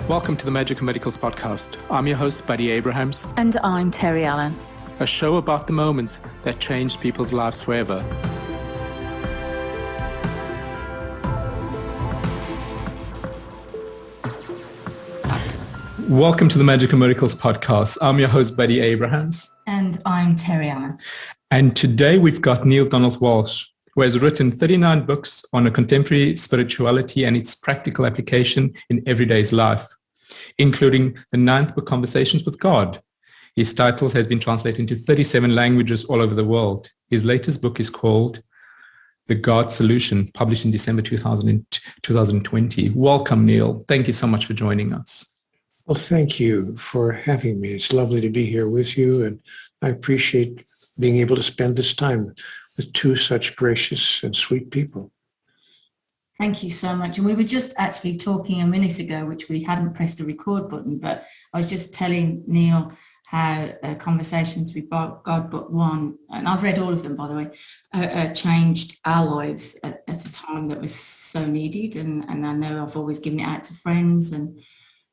Welcome to the Magic of Medicals podcast. I'm your host, Buddy Abrahams. And I'm Terry Allen. A show about the moments that changed people's lives forever. Welcome to the Magic of Medicals podcast. I'm your host, Buddy Abrahams. And I'm Terry Allen. And today we've got Neale Donald Walsch, who has written 39 books on a contemporary spirituality and its practical application in everyday's life, including the 9th book, Conversations with God. His titles has been translated into 37 languages all over the world. His latest book is called The God Solution, published in December 2020. Welcome, Neale. Thank you so much for joining us. Well, thank you for having me. It's lovely to be here with you, and I appreciate being able to spend this time with two such gracious and sweet people. Thank you so much. And we were just actually talking a minute ago, which we hadn't pressed the record button, but I was just telling Neale how Conversations with God Book 1, and I've read all of them, by the way, changed our lives at a time that was so needed. And I know I've always given it out to friends, and,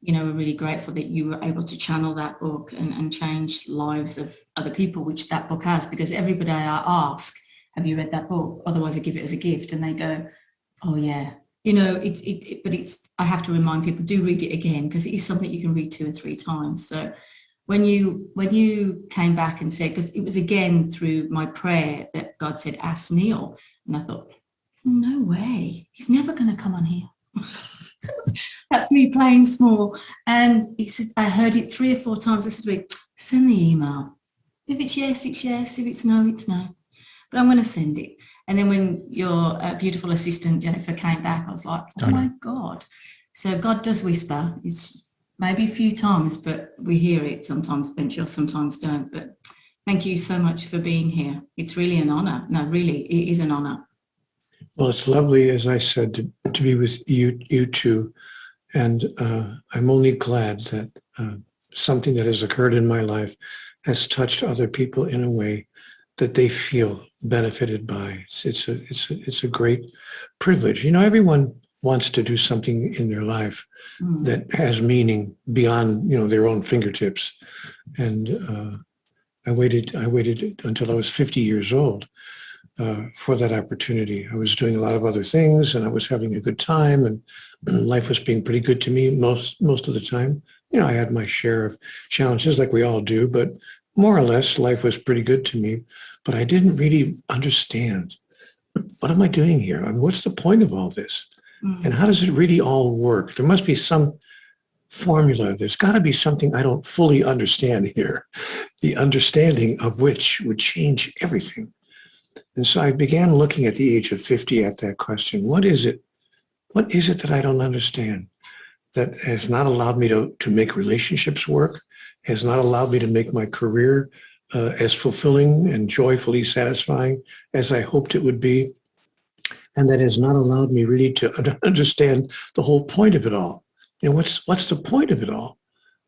you know, we're really grateful that you were able to channel that book and change lives of other people, which that book has, because every day I ask, have you read that book? Otherwise I give it as a gift, and they go, oh yeah, you know, but I have to remind people, do read it again, because it is something you can read 2 or 3 times. So when you came back and said, because it was again through my prayer that God said, ask Neale. And I thought, no way, he's never going to come on here. That's me playing small. And he said, I heard it 3 or 4 times. I said to him, send the email. If it's yes, it's yes. If it's no, it's no. But I'm going to send it. And then when your beautiful assistant, Jennifer, came back, I was like, oh my God. So God does whisper. It's maybe a few times, but we hear it sometimes, eventually, sometimes don't. But thank you so much for being here. It's really an honor. No, really, it is an honor. Well, it's lovely, as I said, to be with you two. And I'm only glad that something that has occurred in my life has touched other people in a way that they feel benefited by. It's a great privilege. You know, everyone wants to do something in their life that has meaning beyond, you know, their own fingertips. And I waited until I was 50 years old for that opportunity. I was doing a lot of other things, and I was having a good time, and life was being pretty good to me most of the time. You know, I had my share of challenges, like we all do, but more or less, life was pretty good to me, but I didn't really understand, what am I doing here? I mean, what's the point of all this? And how does it really all work? There must be some formula. There's got to be something I don't fully understand here, the understanding of which would change everything. And so I began looking at the age of 50 at that question. What is it that I don't understand, that has not allowed me to make relationships work, has not allowed me to make my career as fulfilling and joyfully satisfying as I hoped it would be, and that has not allowed me really to understand the whole point of it all. You know, what's the point of it all?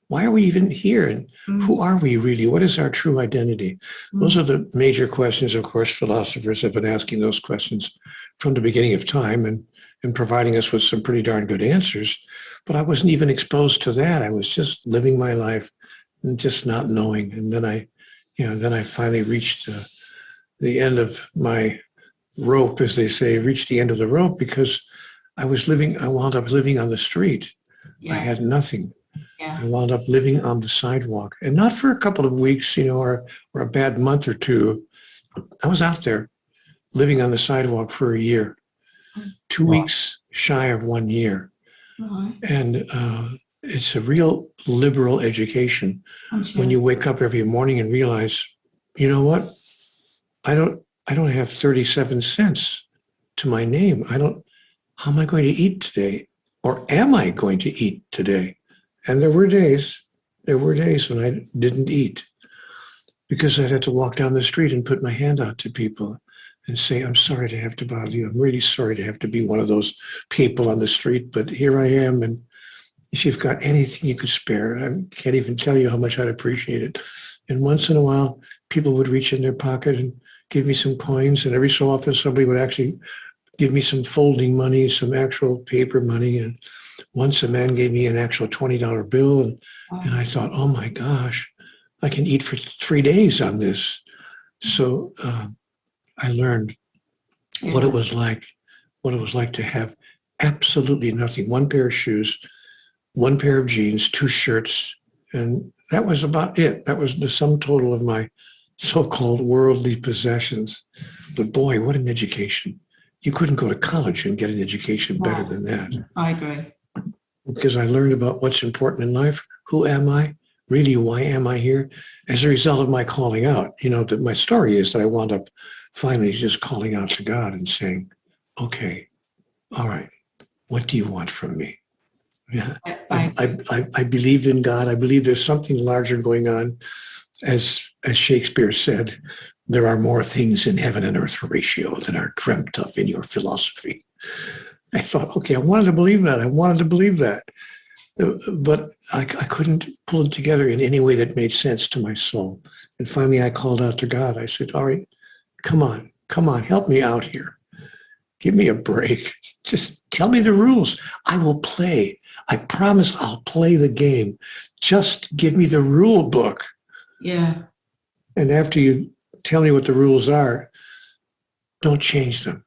Why are we even here? And who are we really? What is our true identity? Those are the major questions. Of course, philosophers have been asking those questions from the beginning of time and providing us with some pretty darn good answers. But I wasn't even exposed to that. I was just living my life and just not knowing. And then I finally reached the end of my rope, as they say, reached the end of the rope, because I wound up living on the street. Yeah. I had nothing. Yeah. I wound up living on the sidewalk, and not for a couple of weeks, you know, or a bad month or two. I was out there living on the sidewalk for a year, 2 weeks shy of 1 year. And it's a real liberal education when you wake up every morning and realize, you know what? I don't have 37 cents to my name. How am I going to eat today? Or am I going to eat today? And there were days when I didn't eat, because I'd have to walk down the street and put my hand out to people and say, I'm sorry to have to bother you. I'm really sorry to have to be one of those people on the street, but here I am. And if you've got anything you could spare, I can't even tell you how much I'd appreciate it. And once in a while, people would reach in their pocket and give me some coins. And every so often, somebody would actually give me some folding money, some actual paper money. And Once a man gave me an actual $20 bill, and I thought, oh my gosh, I can eat for 3 days on this. So I learned what it was like to have absolutely nothing. One pair of shoes, one pair of jeans, 2 shirts, and that was about it. That was the sum total of my so-called worldly possessions. But boy, what an education. You couldn't go to college and get an education better than that. I agree. Because I learned about what's important in life. Who am I? Really, why am I here? As a result of my calling out. You know, that my story is that I wound up finally just calling out to God and saying, okay, all right, what do you want from me? Yeah, I believe in God. I believe there's something larger going on. As Shakespeare said, there are more things in heaven and earth ratio than are dreamt of in your philosophy. I thought, okay, I wanted to believe that. But I couldn't pull it together in any way that made sense to my soul. And finally, I called out to God. I said, all right, come on, help me out here. Give me a break. Just tell me the rules. I will play. I promise I'll play the game. Just give me the rule book. Yeah. And after you tell me what the rules are, don't change them.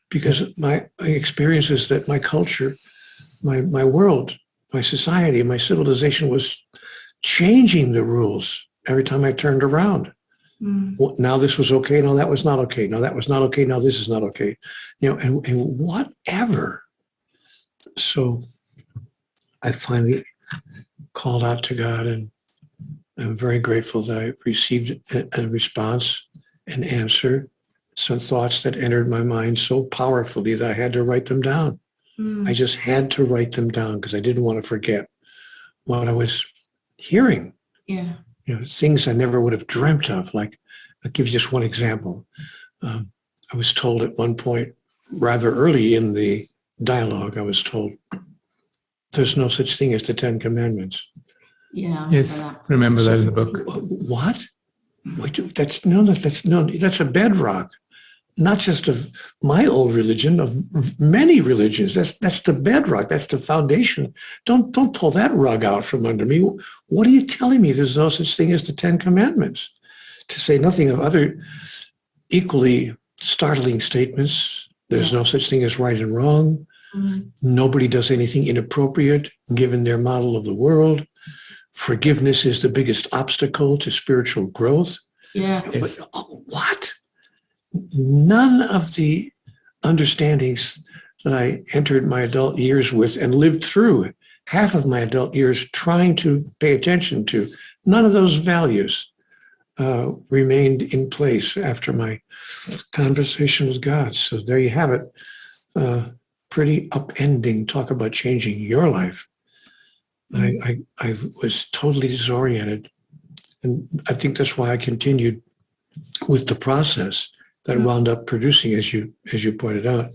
Because my experience is that my culture, my world, my society, my civilization was changing the rules every time I turned around. Well, now this was okay. Now that was not okay. Now that was not okay. Now this is not okay. You know, and whatever. So I finally called out to God, and I'm very grateful that I received a response, an answer, some thoughts that entered my mind so powerfully that I had to write them down. I just had to write them down because I didn't want to forget what I was hearing. Yeah. You know, things I never would have dreamt of. Like, I'll give you just one example. I was told at one point, rather early in the dialogue, I was told, there's no such thing as the 10 Commandments. Yeah. Yes, remember that in the book. What? That's a bedrock, not just of my old religion, of many religions. That's the bedrock. That's the foundation. Don't pull that rug out from under me. What are you telling me? There's no such thing as the 10 Commandments, to say nothing of other equally startling statements. There's no such thing as right and wrong. Nobody does anything inappropriate given their model of the world. Forgiveness is the biggest obstacle to spiritual growth. Yeah. Yes. What? None of the understandings that I entered my adult years with and lived through half of my adult years trying to pay attention to, none of those values remained in place after my conversation with God. So there you have it. Pretty upending. Talk about changing your life. I was totally disoriented. And I think that's why I continued with the process that wound up producing, as you pointed out,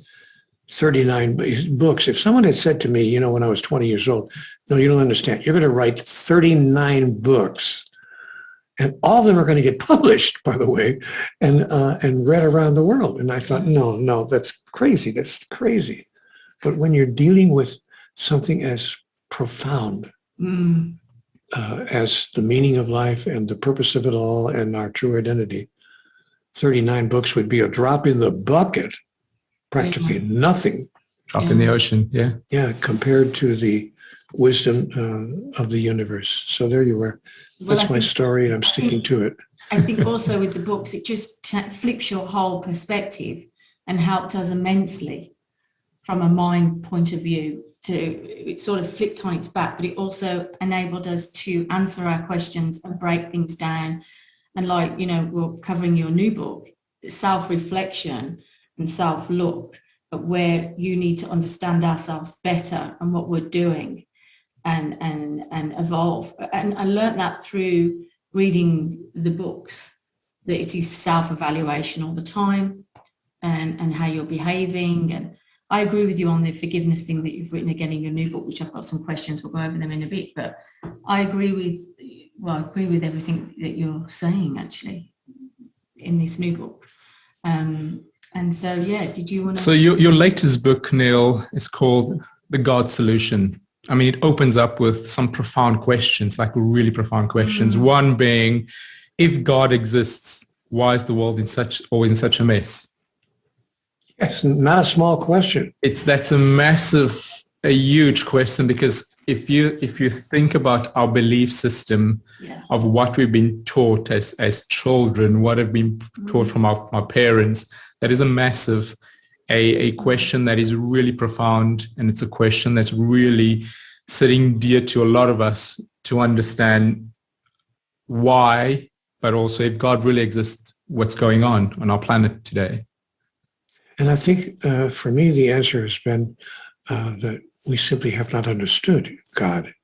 39 books. If someone had said to me, you know, when I was 20 years old, no, you don't understand. You're going to write 39 books. And all of them are going to get published, by the way, and read around the world. And I thought, no, that's crazy. That's crazy. But when you're dealing with something as profound as the meaning of life and the purpose of it all and our true identity, 39 books would be a drop in the bucket, practically nothing. Drop in the ocean, yeah. Yeah, compared to the wisdom of the universe. So there you are. That's my story, and I'm sticking to it. I think also with the books, it just flips your whole perspective and helped us immensely from a mind point of view. It sort of flipped on its back, but it also enabled us to answer our questions and break things down. And like, you know, we're covering your new book, self-reflection and self-look, but where you need to understand ourselves better and what we're doing and evolve. And I learned that through reading the books, that it is self-evaluation all the time and how you're behaving. And I agree with you on the forgiveness thing that you've written again in your new book, which I've got some questions. We'll go over them in a bit, but I agree with everything that you're saying actually in this new book. And so, yeah, did you want to... So your latest book, Neale, is called the God solution. I mean, it opens up with some profound questions, like really profound questions. One being, if God exists, why is the world always in such a mess? Yes, not a small question. That's a huge question, because if you think about our belief system of what we've been taught as children, what have been taught from our parents, that is a massive a question that is really profound, and it's a question that's really sitting dear to a lot of us to understand why, but also if God really exists, what's going on our planet today. And I think for me, the answer has been that we simply have not understood God.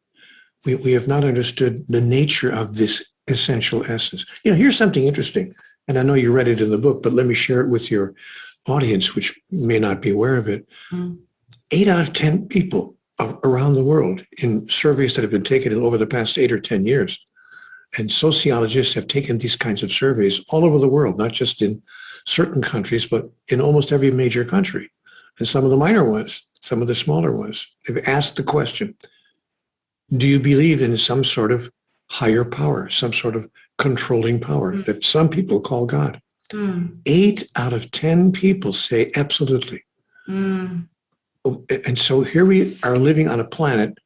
We have not understood the nature of this essential essence. Here's something interesting, and I know you read it in the book, but let me share it with your audience, which may not be aware of it. 8 out of 10 people around the world in surveys that have been taken over the past 8 or 10 years, and sociologists have taken these kinds of surveys all over the world, not just in certain countries, but in almost every major country, and some of the minor ones, some of the smaller ones. They've asked the question, do you believe in some sort of higher power, some sort of controlling power that some people call God? 8 out of 10 people say absolutely. And so here we are living on a planet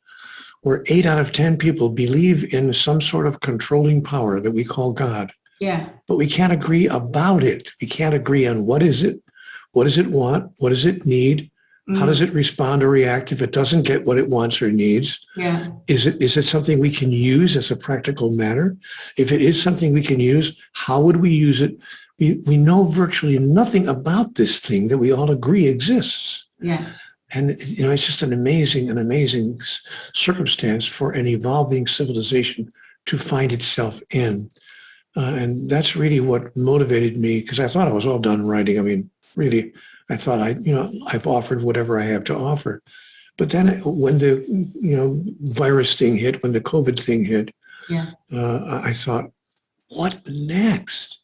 where 8 out of 10 people believe in some sort of controlling power that we call God. Yeah. But we can't agree about it. We can't agree on what is it, what does it want, what does it need, how does it respond or react if it doesn't get what it wants or needs? Yeah. Is it something we can use as a practical matter? If it is something we can use, how would we use it? We know virtually nothing about this thing that we all agree exists. Yeah. And it's just an amazing circumstance for an evolving civilization to find itself in. And that's really what motivated me, because I thought I was all done writing. I mean, really, I thought I've offered whatever I have to offer. But then when the, virus thing hit, when the COVID thing hit, I thought, what next?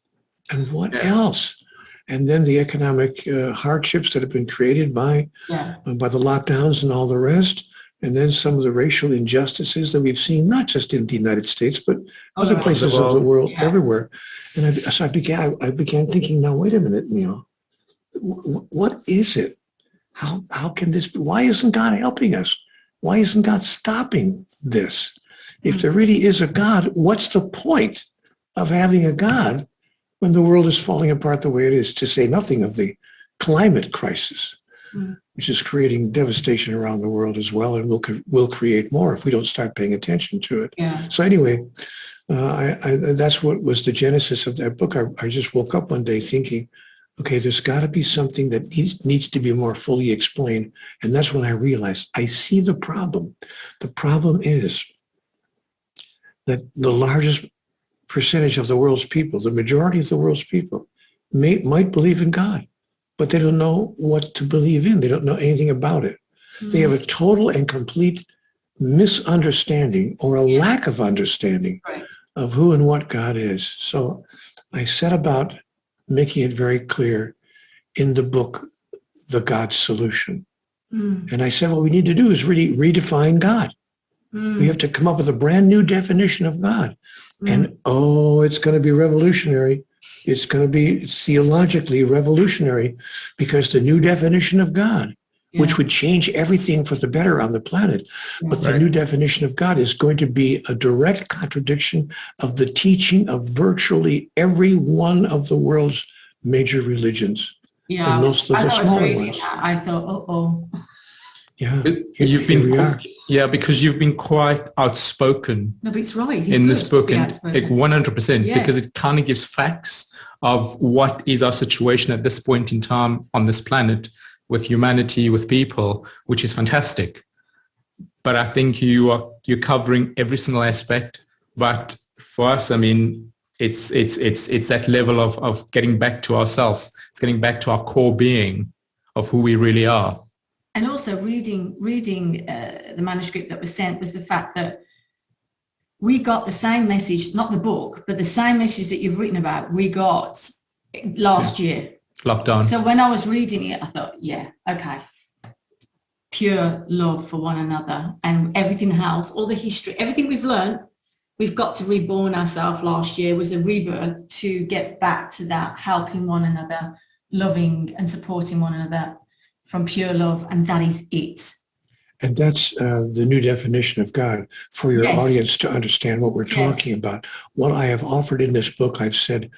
And what else? And then the economic hardships that have been created by the lockdowns and all the rest. And then some of the racial injustices that we've seen, not just in the United States, but other places of the world, everywhere. And so I began thinking, now, wait a minute, Neale, what is it? How can this be? Why isn't God helping us? Why isn't God stopping this? If there really is a God, what's the point of having a God when the world is falling apart the way it is, to say nothing of the climate crisis, which is creating devastation around the world as well, and will create more if we don't start paying attention to it. Yeah. So anyway, that's what was the genesis of that book. I just woke up one day thinking, okay, there's got to be something that needs to be more fully explained. And that's when I realized I see the problem. The problem is that the largest percentage of the world's people, the majority of the world's people, might believe in God, but they don't know what to believe in. They don't know anything about it. They have a total and complete misunderstanding or a lack of understanding of who and what God is. So I set about making it very clear in the book, The God Solution. And I said, what we need to do is really redefine God. We have to come up with a brand new definition of God. And it's going to be revolutionary. It's going to be theologically revolutionary, because the new definition of God, which would change everything for the better on the planet, but the new definition of God is going to be a direct contradiction of the teaching of virtually every one of the world's major religions. Yeah, and most of the smaller ones. I thought, Yeah, because you've been quite outspoken. No, but it's right. In this book, and 100%, Yeah. because it kind of gives facts of what is our situation at this point in time on this planet, with humanity, with people, which is fantastic. But I think you're covering every single aspect. But for us, I mean, it's that level of getting back to ourselves. It's getting back to our core being of who we really are. And also reading the manuscript that was sent was the fact that we got the same message, not the book, but the same message that you've written about, we got last year. Lockdown. So when I was reading it, I thought, okay. pure love for one another, and everything else, all the history, everything we've learned, we've got to reborn ourselves. Last year was a rebirth to get back to that, helping one another, loving and supporting one another from pure love, and that is it. And that's the new definition of God for your Yes. audience to understand what we're talking about. What I have offered in this book, I've said,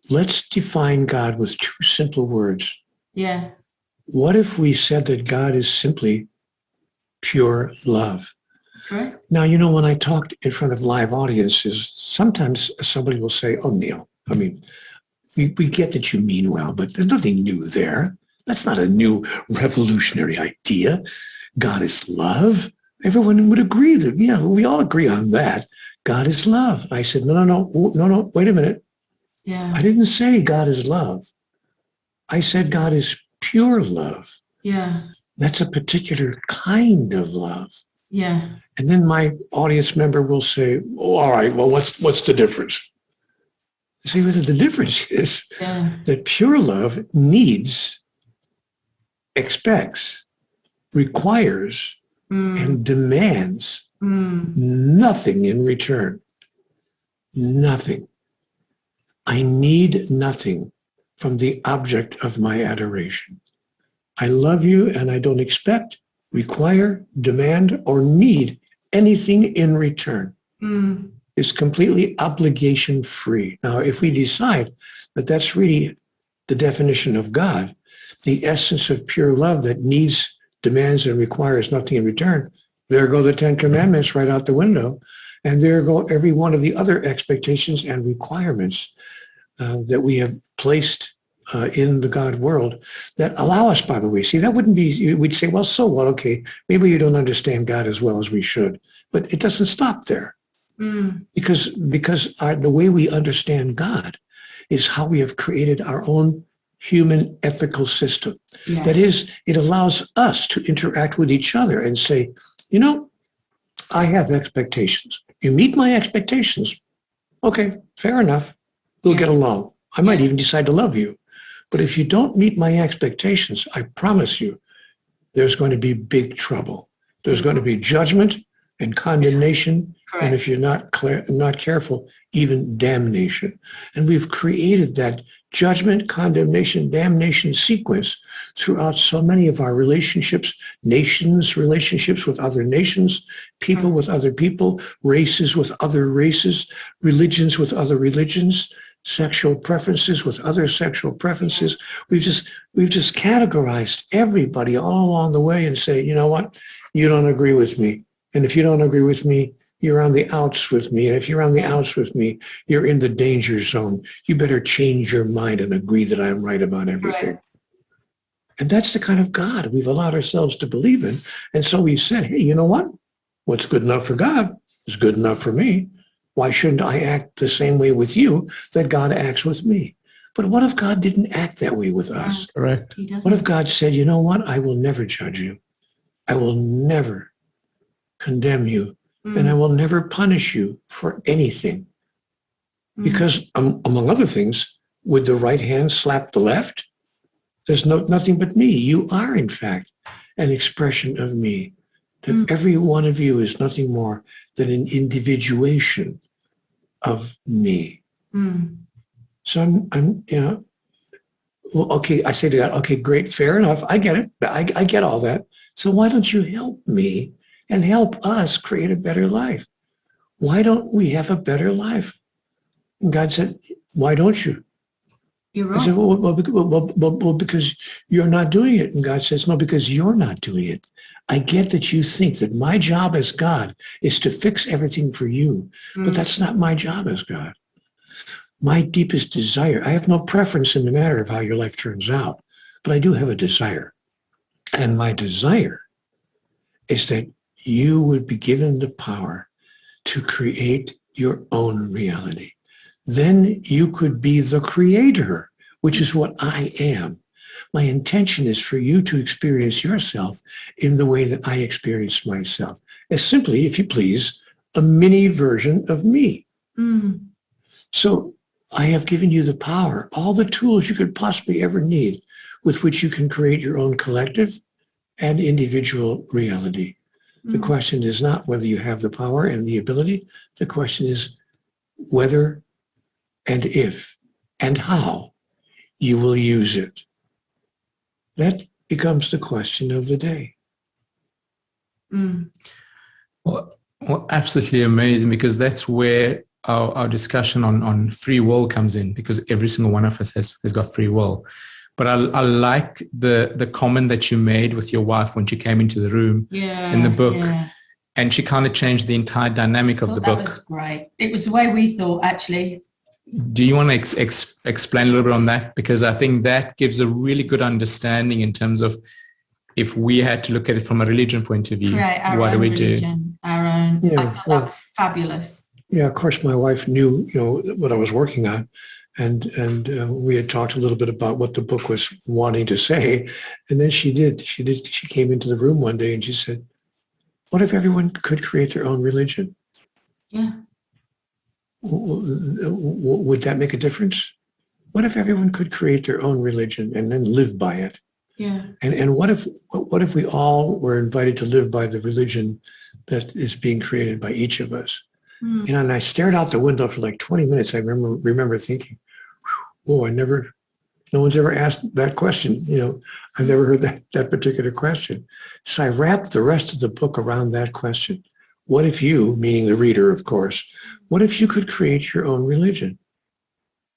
let's define God with two simple words. Yeah. What if we said that God is simply pure love? Correct. Now, you know, when I talked in front of live audiences, sometimes somebody will say, oh, Neale, I mean, we get that you mean well, but there's nothing new there. That's not a new revolutionary idea. God is love. Everyone would agree that, yeah, we all agree on that. God is love. I said, no, wait a minute. Yeah. I didn't say God is love. I said God is pure love. Yeah. That's a particular kind of love. Yeah. And then my audience member will say, oh, all right, well, what's the difference? See, what the difference is that pure love needs, expects, requires, and demands nothing in return. Nothing. I need nothing from the object of my adoration. I love you and I don't expect, require, demand, or need anything in return. It's completely obligation free. Now, if we decide that that's really the definition of God, the essence of pure love that needs, demands, and requires nothing in return, there go the 10 Commandments right out the window. And there go every one of the other expectations and requirements that we have placed in the God world that allow us, by the way. See, that wouldn't be, we'd say, well, so what? Okay, maybe you don't understand God as well as we should. But it doesn't stop there. Because the way we understand God is how we have created our own human ethical system. Yeah. That is, it allows us to interact with each other and say, you know, I have expectations. You meet my expectations. Okay, fair enough. We'll get along. I might even decide to love you. But if you don't meet my expectations, I promise you, there's going to be big trouble. There's going to be judgment and condemnation. Correct. And if you're not careful, even damnation. And we've created that judgment, condemnation, damnation sequence throughout so many of our relationships, nations, relationships with other nations, people with other people, races with other races, religions with other religions, sexual preferences with other sexual preferences. We've just categorized everybody all along the way and say, you know what? You don't agree with me. And if you don't agree with me, you're on the outs with me. And if you're on the outs with me, you're in the danger zone. You better change your mind and agree that I'm right about everything. Right. And that's the kind of God we've allowed ourselves to believe in. And so we said, hey, you know what? What's good enough for God is good enough for me. Why shouldn't I act the same way with you that God acts with me? But what if God didn't act that way with us? Correct. What if God said, you know what? I will never judge you. I will never condemn you. And I will never punish you for anything. Because among other things, would the right hand slap the left? There's nothing but me. You are, in fact, an expression of me. That every one of you is nothing more than an individuation of me. So I'm, you know, well, okay, I say to God, okay, great, fair enough. I get it. I get all that. So why don't you help me and help us create a better life? Why don't we have a better life? And God said, why don't you? You're right. I said, well, because you're not doing it. And God says, no, because you're not doing it. I get that you think that my job as God is to fix everything for you, but that's not my job as God. My deepest desire, I have no preference in the matter of how your life turns out, but I do have a desire. And my desire is that you would be given the power to create your own reality. Then you could be the creator, which is what I am. My intention is for you to experience yourself in the way that I experience myself, as simply, if you please, a mini version of me. So I have given you the power, all the tools you could possibly ever need with which you can create your own collective, and individual reality. The question is not whether you have the power and the ability. The question is whether and if and how you will use it. That becomes the question of the day. Well, absolutely amazing, because that's where our discussion on free will comes in, because every single one of us has got free will. But I like the comment that you made with your wife when she came into the room in the book. Yeah. And she kind of changed the entire dynamic of the book. That was great. It was the way we thought, actually. Do you want to explain a little bit on that? Because I think that gives a really good understanding in terms of if we had to look at it from a religion point of view, what do we do? Our own. Yeah, I thought that was fabulous. Yeah, of course, my wife knew, what I was working on. And we had talked a little bit about what the book was wanting to say. And then she came into the room one day and she said, what if everyone could create their own religion? Yeah. Would that make a difference? What if everyone could create their own religion and then live by it? Yeah. And what if we all were invited to live by the religion that is being created by each of us? And I stared out the window for like 20 minutes. I remember thinking, oh, no one's ever asked that question. I've never heard that particular question. So I wrapped the rest of the book around that question. What if you, meaning the reader, of course, what if you could create your own religion?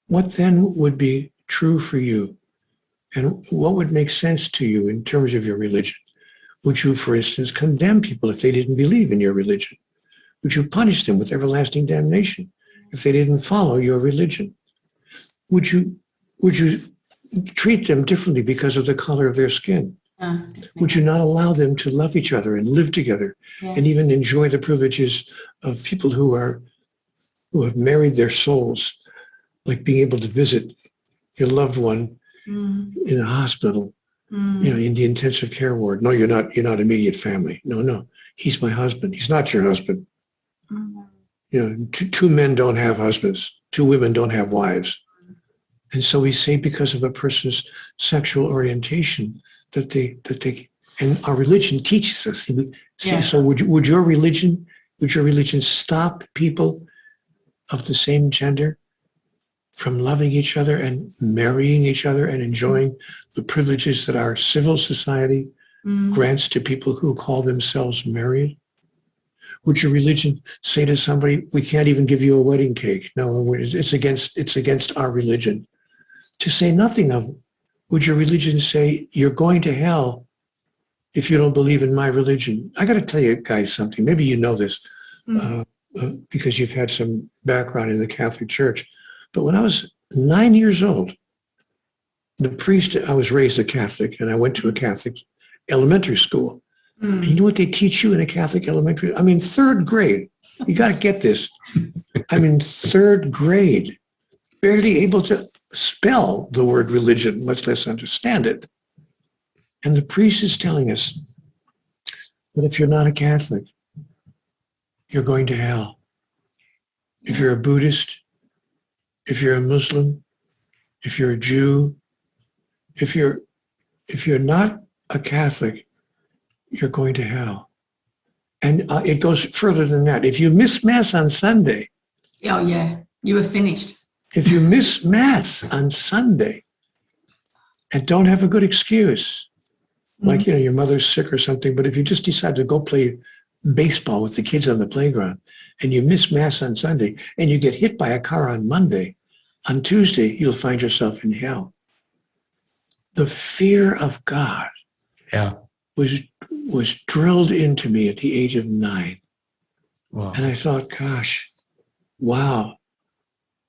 What then would be true for you? And what would make sense to you in terms of your religion? Would you, for instance, condemn people if they didn't believe in your religion? Would you punish them with everlasting damnation if they didn't follow your religion? Would you treat them differently because of the color of their skin? Would you not allow them to love each other and live together and even enjoy the privileges of people who have married their souls, like being able to visit your loved one in a hospital, in the intensive care ward? No, you're not immediate family. No, he's my husband. He's not your husband. Two men don't have husbands. Two women don't have wives. And so we say because of a person's sexual orientation that they and our religion teaches us. So would your religion stop people of the same gender from loving each other and marrying each other and enjoying the privileges that our civil society grants to people who call themselves married? Would your religion say to somebody, we can't even give you a wedding cake? No, it's against our religion. To say nothing of, would your religion say, you're going to hell if you don't believe in my religion? I got to tell you guys something. Maybe you know this because you've had some background in the Catholic Church. But when I was 9 years old, the priest, I was raised a Catholic, and I went to a Catholic elementary school. And you know what they teach you in a Catholic elementary? I mean, third grade. You got to get this. I'm in third grade, barely able to spell the word religion, much less understand it. And the priest is telling us that if you're not a Catholic, you're going to hell. If you're a Buddhist, if you're a Muslim, if you're a Jew, if you're not a Catholic, you're going to hell. And it goes further than that. If you miss Mass on Sunday. Oh, yeah. You were finished. If you miss Mass on Sunday and don't have a good excuse, like, your mother's sick or something, but if you just decide to go play baseball with the kids on the playground and you miss Mass on Sunday and you get hit by a car on Monday, on Tuesday, you'll find yourself in hell. The fear of God was drilled into me at the age of 9. Wow. And I thought, gosh, wow.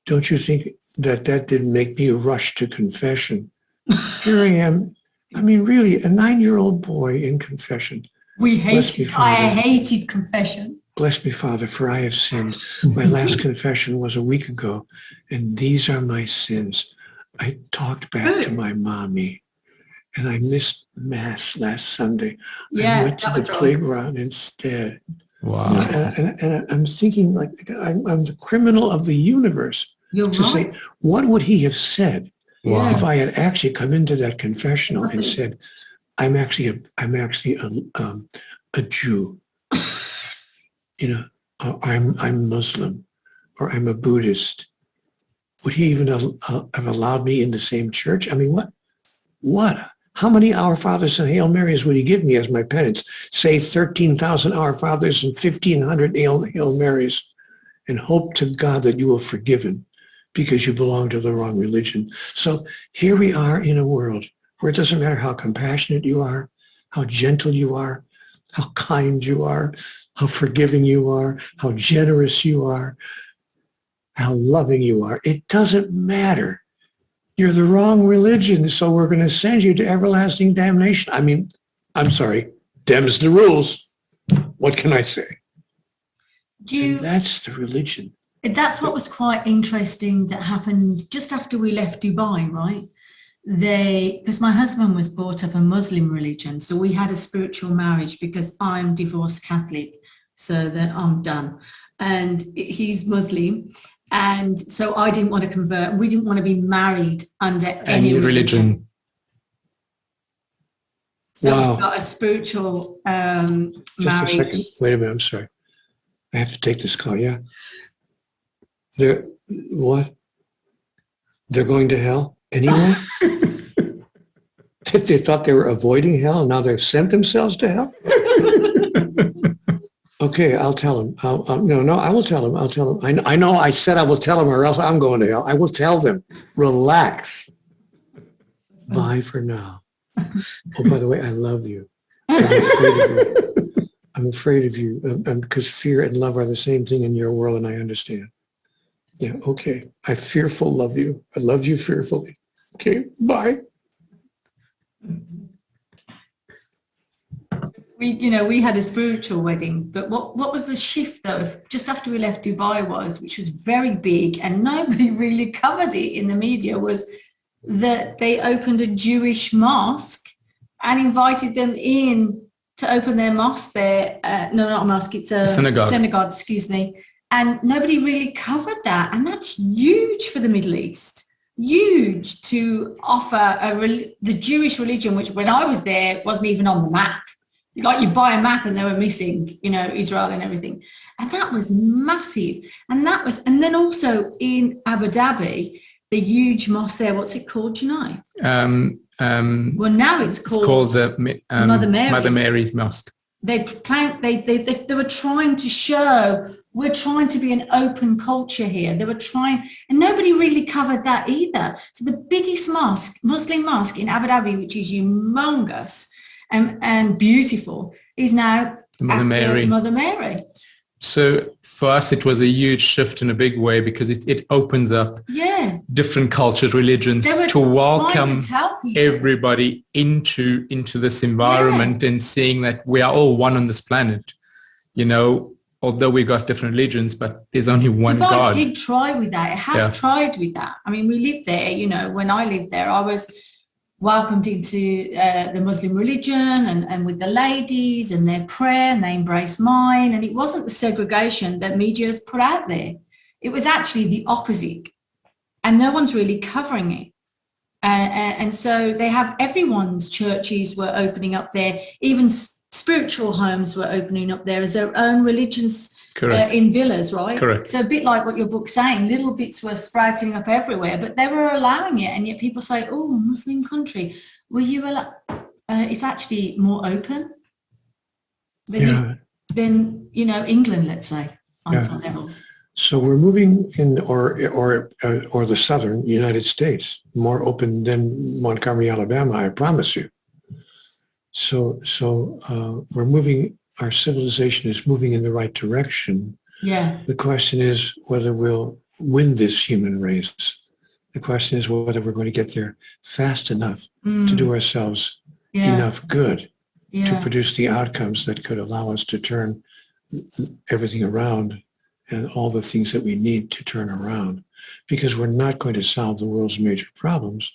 Don't you think that didn't make me rush to confession? Here I am. I mean, really, a 9-year-old boy in confession. I hated confession. Bless me, Father, for I have sinned. My last confession was a week ago, and these are my sins. I talked back to my mommy, and I missed Mass last Sunday. I went to the playground instead. Wow. And I'm thinking, like, I'm the criminal of the universe. You're to right. Say, what would he have said Wow. if I had actually come into that confessional and said, I'm actually a Jew. I'm Muslim, or I'm a Buddhist. Would he even have allowed me in the same church? I mean, what? How many Our Fathers and Hail Marys would he give me as my penance? Say 13,000 Our Fathers and 1,500 Hail Marys, and hope to God that you are forgiven because you belong to the wrong religion. So here we are in a world where it doesn't matter how compassionate you are, how gentle you are, how kind you are, how forgiving you are, how generous you are, how loving you are. It doesn't matter. You're the wrong religion, so we're going to send you to everlasting damnation. I mean, I'm sorry, them's the rules. What can I say? And that's the religion. That's what was quite interesting that happened just after we left Dubai, right? Because my husband was brought up a Muslim religion, so we had a spiritual marriage because I'm divorced Catholic, so that I'm done. And he's Muslim. And so I didn't want to convert. We didn't want to be married under any religion. So wow. We've got a spiritual marriage. Just a second. Wait a minute. I'm sorry. I have to take this call. Yeah. What? They're going to hell anyway? They thought they were avoiding hell, and now they've sent themselves to hell? Okay, I'll tell him. I will tell him. I'll tell him. I know I said I will tell him or else I'm going to hell. I will tell them. Relax. Bye for now. Oh, by the way, I love you. I'm afraid of you because fear and love are the same thing in your world, and I understand. Yeah, okay. I fearful love you. I love you fearfully. Okay, bye. We had a spiritual wedding, but what was the shift though, just after we left Dubai which was very big and nobody really covered it in the media, was that they opened a Jewish mosque and invited them in to open their mosque there. No, not a mosque, it's a synagogue, excuse me. And nobody really covered that. And that's huge for the Middle East. Huge to offer the Jewish religion, which when I was there wasn't even on the map. Like you buy a map and they were missing, Israel and everything. And that was massive. And then also in Abu Dhabi, the huge mosque there, what's it called, do you know? Well, now it's called the Mother Mary Mosque. They were trying to show we're trying to be an open culture here. They were trying, and nobody really covered that either. So the biggest Muslim mosque in Abu Dhabi, which is humongous, and beautiful, is now Mother Mary. So for us, it was a huge shift in a big way because it opens up different cultures, religions to welcome everybody into this environment and seeing that we are all one on this planet. Although we got different religions, but there's only one Dubai God. Did try with that. It has tried with that. I mean, we lived there. When I lived there, I was welcomed into the Muslim religion and with the ladies and their prayer, and they embraced mine. And it wasn't the segregation that media has put out there. It was actually the opposite. And no one's really covering it. And so they have everyone's churches were opening up there. Even spiritual homes were opening up there as their own religions in villas, right? Correct. So a bit like what your book's saying, little bits were sprouting up everywhere, but they were allowing it. And yet people say, oh, Muslim country, will you allow? It's actually more open than England, let's say, on some levels. So we're moving in, or the southern United States, more open than Montgomery, Alabama, I promise you. So we're moving. Our civilization is moving in the right direction. Yeah. The question is whether we'll win this human race. The question is whether we're going to get there fast enough to do ourselves enough good to produce the outcomes that could allow us to turn everything around and all the things that we need to turn around. Because we're not going to solve the world's major problems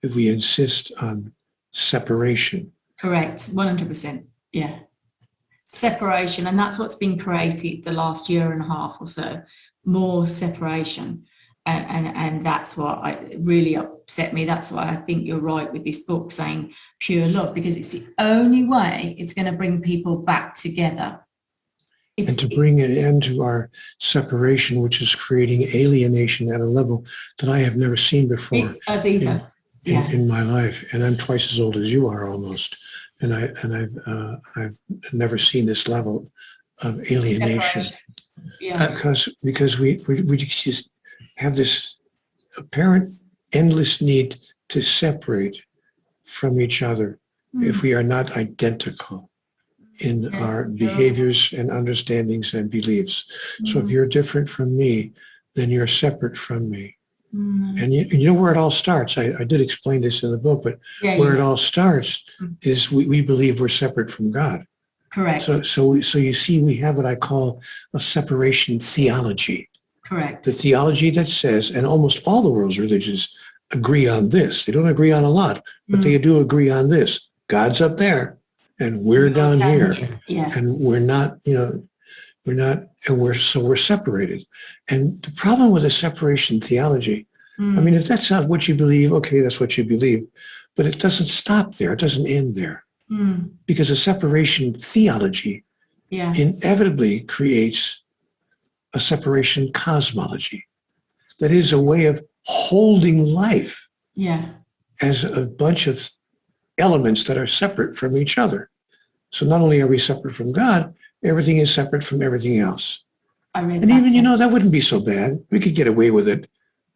if we insist on separation. Correct, 100%. Yeah. Separation, and that's what's been created the last year and a half or so, more separation. And that's what really upset me. That's why I think you're right with this book saying pure love, because it's the only way it's going to bring people back together. And to bring an end to our separation, which is creating alienation at a level that I have never seen before in my life. And I'm twice as old as you are almost. And I've never seen this level of alienation. Yeah. Because we just have this apparent endless need to separate from each other if we are not identical in our behaviors and understandings and beliefs. So if you're different from me, then you're separate from me. And you know where it all starts. I did explain this in the book, but where it all starts is we believe we're separate from God. Correct. So you see, we have what I call a separation theology. Correct. The theology that says, and almost all the world's religions agree on this. They don't agree on a lot, but they do agree on this. God's up there and we're down here. Yeah. And we're not, so we're separated. And the problem with a separation theology, I mean, if that's not what you believe, okay, that's what you believe. But it doesn't stop there. It doesn't end there. Because a separation theology inevitably creates a separation cosmology. That is a way of holding life as a bunch of elements that are separate from each other. So not only are we separate from God, everything is separate from everything else. And even, that wouldn't be so bad. We could get away with it.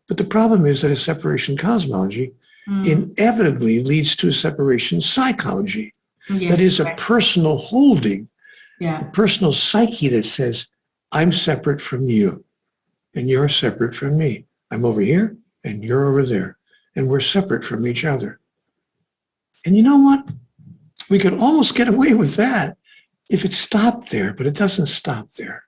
But the problem is that a separation cosmology inevitably leads to a separation psychology. That is a personal holding, a personal psyche that says, I'm separate from you and you're separate from me. I'm over here and you're over there and we're separate from each other. And you know what? We could almost get away with that if it stopped there, but it doesn't stop there.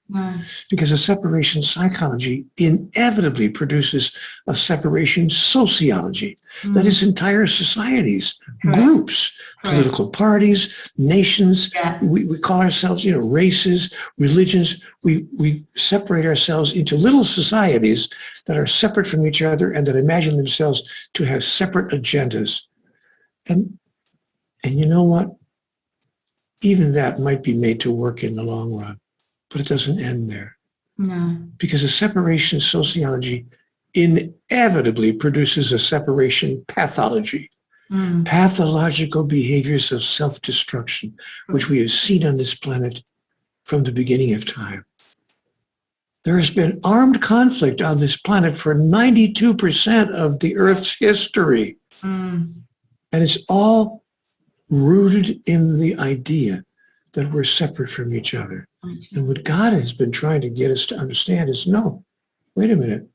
Because a separation psychology inevitably produces a separation sociology. That is entire societies, groups, political parties, nations. We call ourselves, races, religions. We separate ourselves into little societies that are separate from each other and that imagine themselves to have separate agendas. And you know what? Even that might be made to work in the long run, but it doesn't end there. No. Because a separation sociology inevitably produces a separation pathology. Pathological behaviors of self-destruction, which we have seen on this planet from the beginning of time. There has been armed conflict on this planet for 92% of the Earth's history. And it's all rooted in the idea that we're separate from each other. And what God has been trying to get us to understand is, no, wait a minute.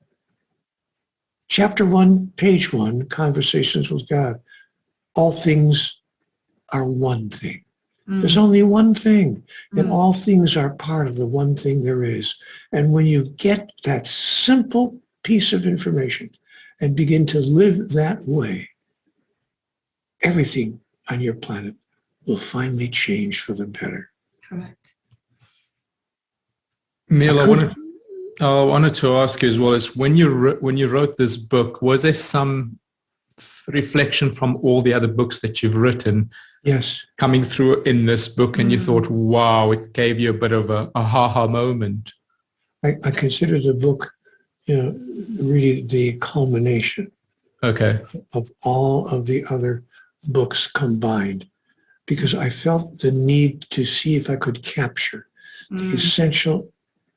Chapter 1, page 1, Conversations with God. All things are one thing. There's only one thing, and all things are part of the one thing there is. And when you get that simple piece of information and begin to live that way, everything on your planet will finally change for the better. Correct. Neale, I wanted to ask you as well, is when you wrote this book, was there some reflection from all the other books that you've written coming through in this book, and you thought, wow, it gave you a bit of a aha moment? I consider the book really the culmination of all of the other books combined, because I felt the need to see if I could capture the essential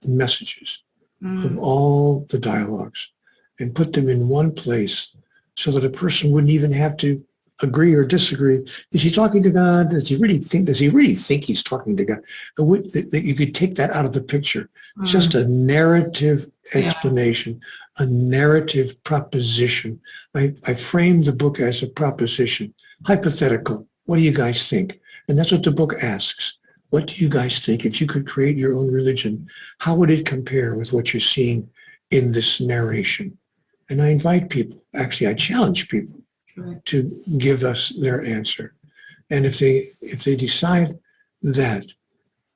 messages of all the dialogues and put them in one place so that a person wouldn't even have to agree or disagree. Is he talking to God? Does he really think he's talking to God? That you could take that out of the picture. Just a narrative explanation, a narrative proposition. I framed the book as a proposition, hypothetical. What do you guys think? And that's what the book asks. What do you guys think? If you could create your own religion, how would it compare with what you're seeing in this narration? And I invite people, actually I challenge people to give us their answer. And if they decide that,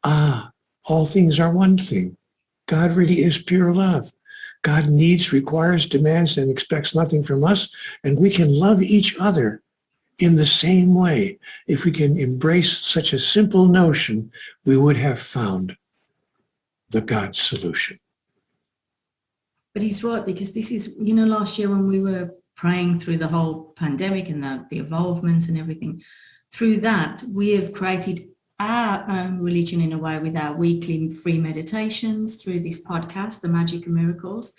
all things are one thing, God really is pure love, God needs, requires, demands, and expects nothing from us, and we can love each other in the same way. If we can embrace such a simple notion, we would have found the God solution. But he's right, because this is, last year when we were praying through the whole pandemic and the evolvement and everything, through that, we have created our own religion in a way with our weekly free meditations through this podcast, The Magic of Miracles.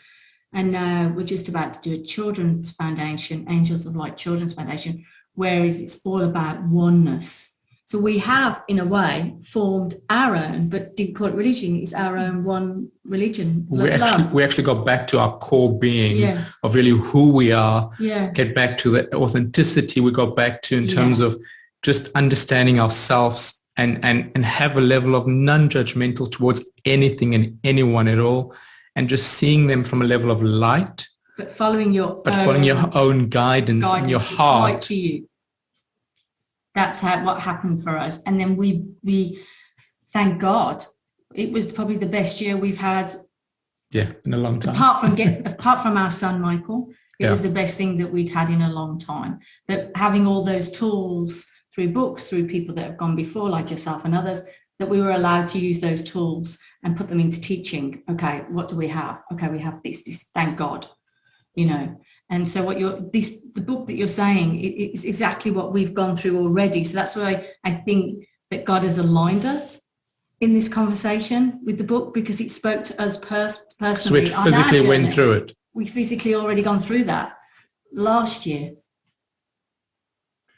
And now we're just about to do a children's foundation, Angels of Light Children's Foundation, whereas it's all about oneness. So we have, in a way, formed our own, but didn't call it religion. It's our own one religion. We actually got back to our core being of really who we are, get back to the authenticity we got back to in terms of just understanding ourselves and have a level of non-judgmental towards anything and anyone at all, and just seeing them from a level of light. But following your own guidance in your heart. Right to you. That's what happened for us. And then we thank God, it was probably the best year we've had. Yeah, in a long time. Apart from our son, Michael, it was the best thing that we'd had in a long time. That having all those tools through books, through people that have gone before, like yourself and others, that we were allowed to use those tools and put them into teaching. Okay, what do we have? Okay, we have this, thank God, And so the book that you're saying, it's exactly what we've gone through already. So that's why I think that God has aligned us in this conversation with the book, because it spoke to us personally. So we physically went through it. We physically already gone through that last year.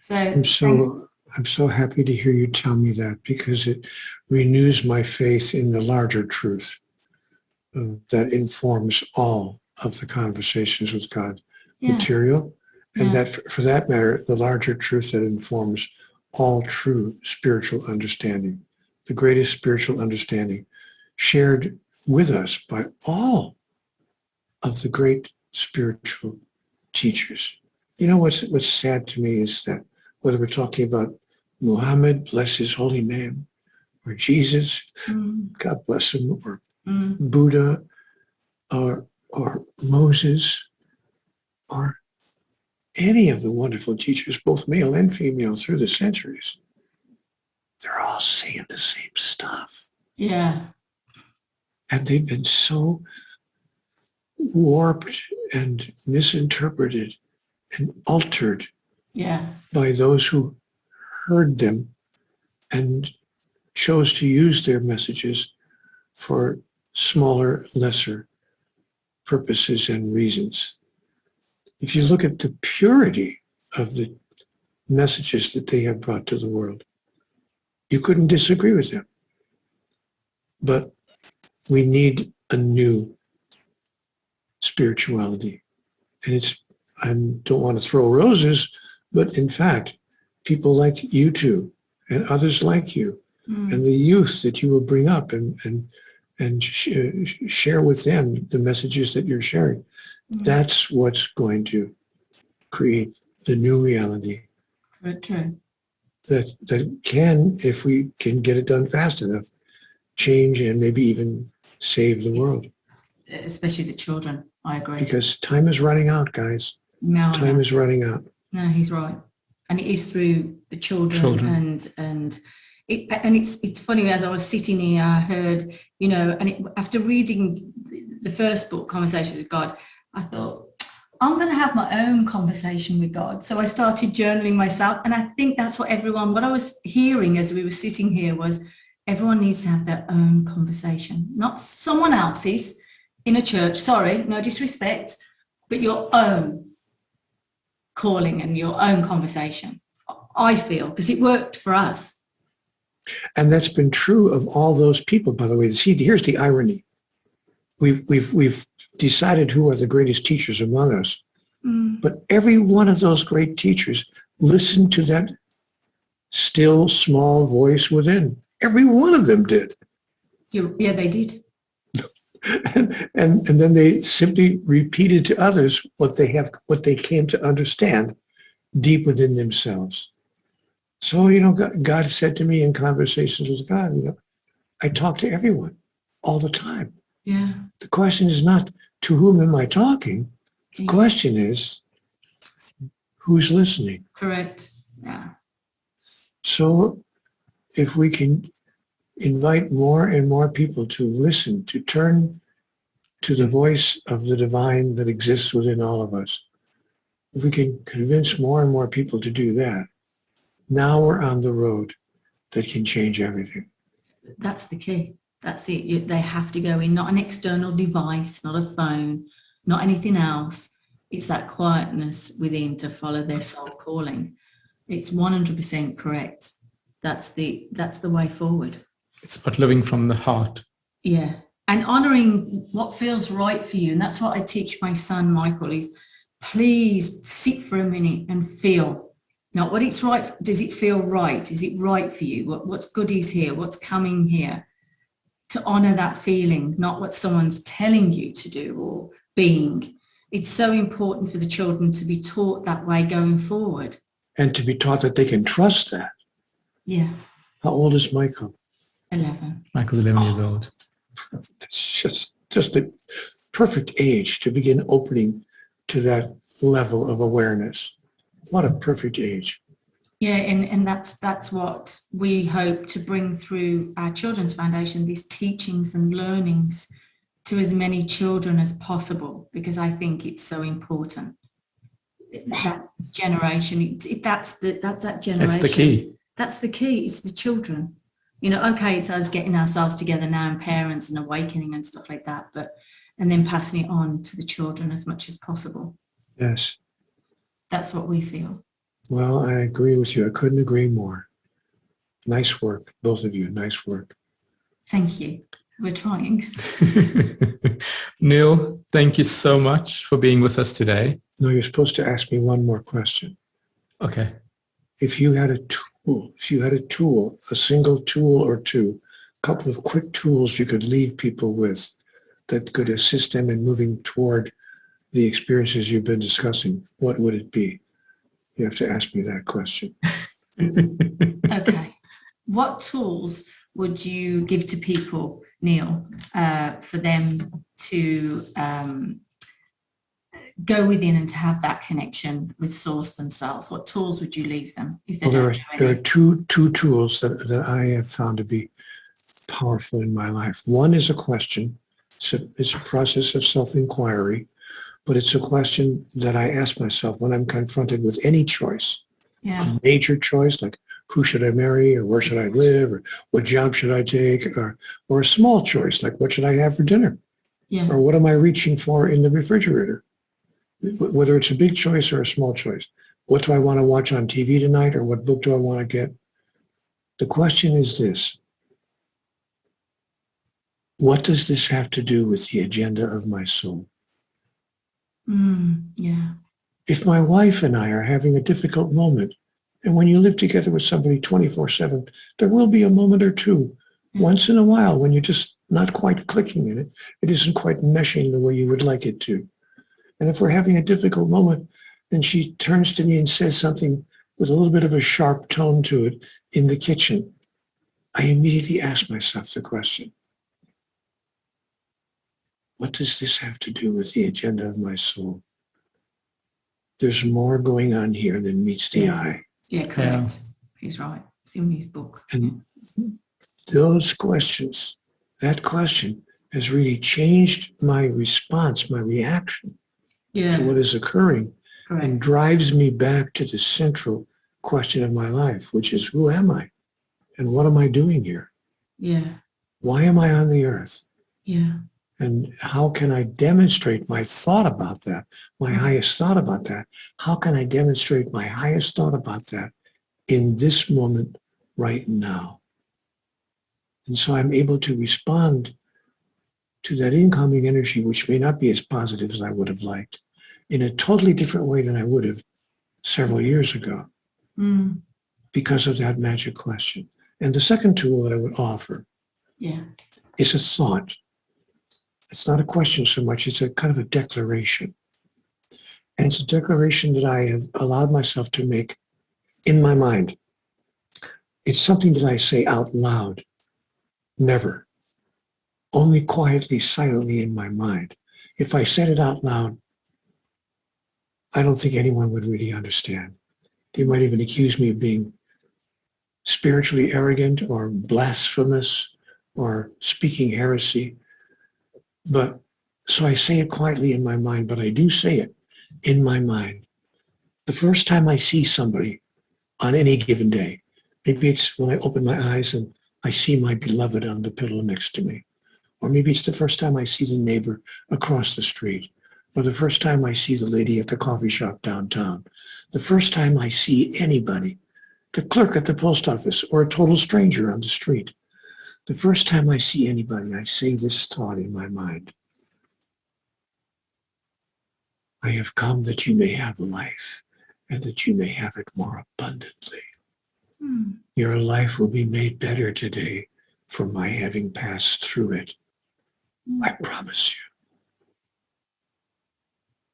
So I'm so happy to hear you tell me that, because it renews my faith in the larger truth that informs all of the conversations with God material, and that for that matter, the larger truth that informs all true spiritual understanding, the greatest spiritual understanding shared with us by all of the great spiritual teachers. What's sad to me is that whether we're talking about Muhammad, bless his holy name, or Jesus, God bless him, or Buddha, or Moses, or any of the wonderful teachers, both male and female, through the centuries, they're all saying the same stuff. Yeah. And they've been so warped and misinterpreted and altered by those who heard them and chose to use their messages for smaller, lesser purposes and reasons. If you look at the purity of the messages that they have brought to the world, you couldn't disagree with them. But we need a new spirituality. And I don't want to throw roses, but in fact, people like you two and others like you and the youth that you will bring up and share with them the messages that you're sharing. That's what's going to create the new reality. Okay. That can, if we can get it done fast enough, change and maybe even save the world. Especially the children, I agree. Because time is running out, guys. No, time is running out. No, he's right. And it is through the children. And it's funny, as I was sitting here, I heard, after reading the first book, Conversations with God, I thought, I'm going to have my own conversation with God. So I started journaling myself. And I think that's what I was hearing as we were sitting here was everyone needs to have their own conversation, not someone else's in a church. Sorry, no disrespect, but your own calling and your own conversation, I feel, because it worked for us. And that's been true of all those people, by the way. See, here's the irony. We've decided who are the greatest teachers among us. But every one of those great teachers listened to that still small voice within. Every one of them did. Yeah, they did. and then they simply repeated to others what they came to understand deep within themselves. So, God said to me in Conversations with God, I talk to everyone all the time. Yeah. The question is not to whom am I talking? The question is who's listening? Correct. Yeah. So if we can invite more and more people to listen, to turn to the voice of the divine that exists within all of us, if we can convince more and more people to do that, now we're on the road that can change everything. That's the key. That's it. They have to go in, not an external device, not a phone, not anything else. It's that quietness within to follow their soul calling. It's 100% correct. That's the way forward. It's about living from the heart. Yeah. And honoring what feels right for you. And that's what I teach my son, Michael, is please sit for a minute and feel. Not what it's right. Does it feel right? Is it right for you? What's good is here? What's coming here? To honor that feeling, not what someone's telling you to do or being. It's so important for the children to be taught that way going forward. And to be taught that they can trust that. Yeah. How old is Michael? 11. Michael's 11 years old. It's just a perfect age to begin opening to that level of awareness. What a perfect age. Yeah, and that's what we hope to bring through our Children's Foundation, these teachings and learnings to as many children as possible, because I think it's so important. That generation, that's that generation. That's the key. That's the key. It's the children. You know, okay, it's us getting ourselves together now and parents and awakening and stuff like that, and then passing it on to the children as much as possible. Yes. That's what we feel. Well, I agree with you. I couldn't agree more. Nice work, both of you. Nice work. Thank you. We're trying. Neale, thank you so much for being with us today. No, you're supposed to ask me one more question. Okay. If you had a tool, a single tool or two, a couple of quick tools you could leave people with that could assist them in moving toward the experiences you've been discussing, what would it be? You have to ask me that question. Okay. What tools would you give to people, Neale, for them to go within and to have that connection with Source themselves? What tools would you leave them? If they Well, there are two tools that I have found to be powerful in my life. One is a question. It's a process of self-inquiry, but it's a question that I ask myself when I'm confronted with any choice. Yeah. A major choice, like who should I marry, or where should I live, or what job should I take, or a small choice, like what should I have for dinner, Yeah. or what am I reaching for in the refrigerator? Whether it's a big choice or a small choice. What do I want to watch on TV tonight, or what book do I want to get? The question is this: what does this have to do with the agenda of my soul? Yeah. If my wife and I are having a difficult moment, and when you live together with somebody 24/7, there will be a moment or two, once in a while, when you're just not quite clicking in it. It isn't quite meshing the way you would like it to. And if we're having a difficult moment, and she turns to me and says something with a little bit of a sharp tone to it in the kitchen, I immediately ask myself the question: what does this have to do with the agenda of my soul? There's more going on here than meets the eye. Yeah, correct. He's right. It's in his book. And those questions, that question has really changed my response, my reaction to what is occurring, and drives me back to the central question of my life, which is, who am I? And what am I doing here? Yeah. Why am I on the earth? Yeah. And how can I demonstrate my thought about that, my highest thought about that? How can I demonstrate my highest thought about that in this moment right now? And so I'm able to respond to that incoming energy, which may not be as positive as I would have liked, in a totally different way than I would have several years ago, because of that magic question. And the second tool that I would offer is a thought. It's not a question so much, it's a kind of a declaration. And it's a declaration that I have allowed myself to make in my mind. It's something that I say out loud. Never, only quietly, silently in my mind. If I said it out loud, I don't think anyone would really understand. They might even accuse me of being spiritually arrogant or blasphemous or speaking heresy. But so I say it quietly in my mind, but I do say it in my mind. The first time I see somebody on any given day, maybe it's when I open my eyes and I see my beloved on the pillow next to me. Or maybe it's the first time I see the neighbor across the street. Or the first time I see the lady at the coffee shop downtown. The first time I see anybody, the clerk at the post office, or a total stranger on the street. The first time I see anybody, I say this thought in my mind. I have come that you may have life and that you may have it more abundantly. Your life will be made better today for my having passed through it. I promise you.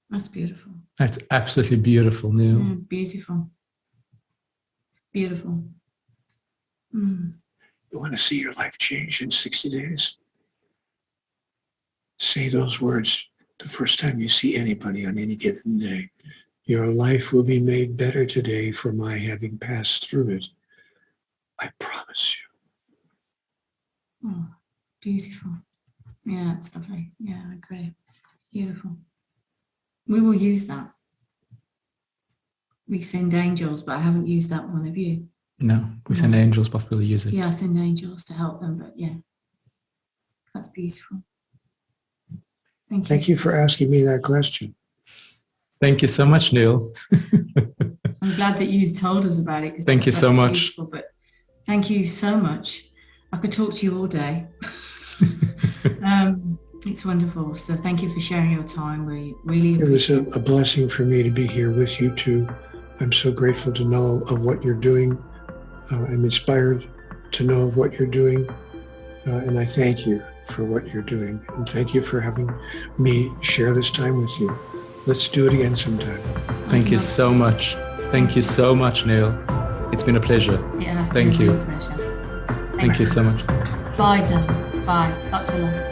That's beautiful. That's absolutely beautiful, Neale. Beautiful. Beautiful. You want to see your life change in 60 days? Say those words the first time you see anybody on any given day. Your life will be made better today for my having passed through it. I promise you. Oh, beautiful. Yeah, that's lovely. Yeah, I agree. Beautiful. We will use that. We send angels, but I haven't used that one, have you? No, we send angels, but we'll use it. Yeah, I send angels to help them, but yeah. That's beautiful. Thank you. Thank you for asking me that question. Thank you so much, Neale. I'm glad that you told us about it. Thank you so much. But thank you so much. I could talk to you all day. It's wonderful. So thank you for sharing your time. We really It was a blessing for me to be here with you two. I'm so grateful to know of what you're doing. I'm inspired to know of what you're doing. And I thank you for what you're doing. And thank you for having me share this time with you. Let's do it again sometime. Thank you so much. Thank you so much, Neale. It's been a pleasure. It has Thank been a you. real pleasure. Thank you so much. Bye, Dan. Bye. Lots of love.